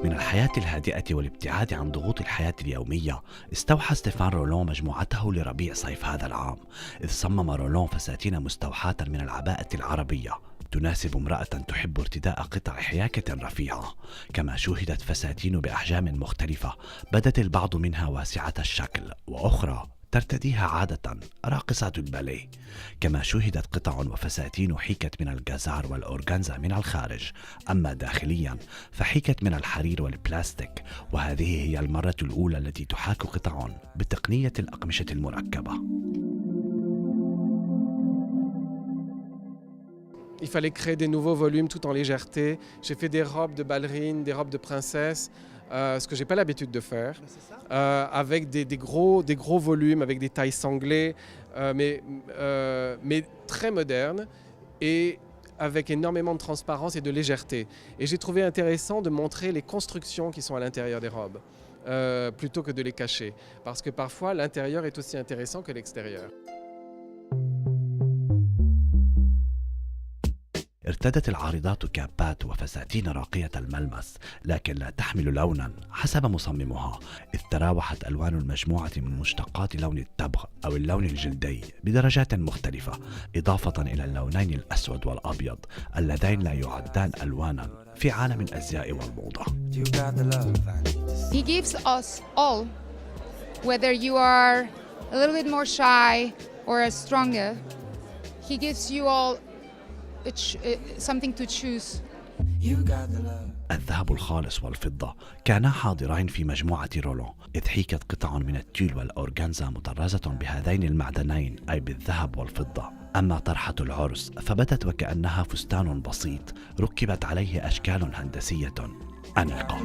من الحياة الهادئة والابتعاد عن ضغوط الحياة اليومية، استوحى ستيفان رولون مجموعته لربيع صيف هذا العام، إذ صمم رولون فساتين مستوحاة من العباءة العربية تناسب امرأة تحب ارتداء قطع حياكة رفيعة. كما شوهدت فساتين بأحجام مختلفة بدت البعض منها واسعة الشكل وأخرى ترتديها عادة راقصة الباليه. كما شوهدت قطع وفساتين حيكت من الجزار والأورغانزا من الخارج، أما داخليا فحيكت من الحرير والبلاستيك، وهذه هي المرة الأولى التي تحاك قطع بتقنية الأقمشة المركبة. Il fallait créer des nouveaux volumes tout en légèreté. J'ai fait des robes de ballerines, des robes de princesse, ce que j'ai pas l'habitude de faire, avec des gros volumes, avec des tailles sanglées, mais très modernes et avec énormément de transparence et de légèreté. Et j'ai trouvé intéressant de montrer les constructions qui sont à l'intérieur des robes, plutôt que de les cacher, parce que parfois l'intérieur est aussi intéressant que l'extérieur. ارتدت العارضات كابات وفساتين راقية الملمس، لكن لا تحمل لونا حسب مصممها، إذ تراوحت ألوان المجموعة من مشتقات لون التبغ أو اللون الجلدي بدرجات مختلفة، إضافة إلى اللونين الأسود والأبيض اللذين لا يعدان ألوانا في عالم الأزياء والموضة. He gives us all, whether you are a little bit more shy or stronger, he gives you all something to choose. الذهب الخالص والفضة كانا حاضرين في مجموعة رولون، إذ حيكت قطع من التيل والأورغانزا مطرزة بهذين المعدنين أي بالذهب والفضة. أما طرحة العرس فبدت وكأنها فستان بسيط ركبت عليه أشكال هندسية أنيقة.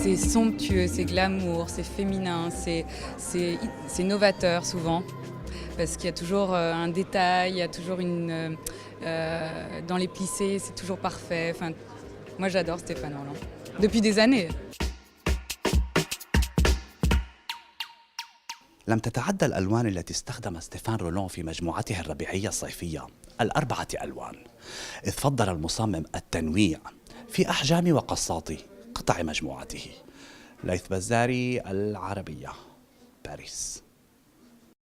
C'est somptueux, c'est glamour, c'est féminin, c'est novateur souvent. Parce qu'il y a toujours un détail, il y a toujours dans les plissés, c'est toujours parfait. Enfin, moi j'adore Stéphane Rolland, depuis des années. لم تتعدى الألوان التي استخدم ستيفان رولون في مجموعته الربيعية الصيفية 4 ألوان، إذ فضل المصمم التنويع في أحجام وقصات قطع مجموعته. ليث بزاري، العربية، باريس.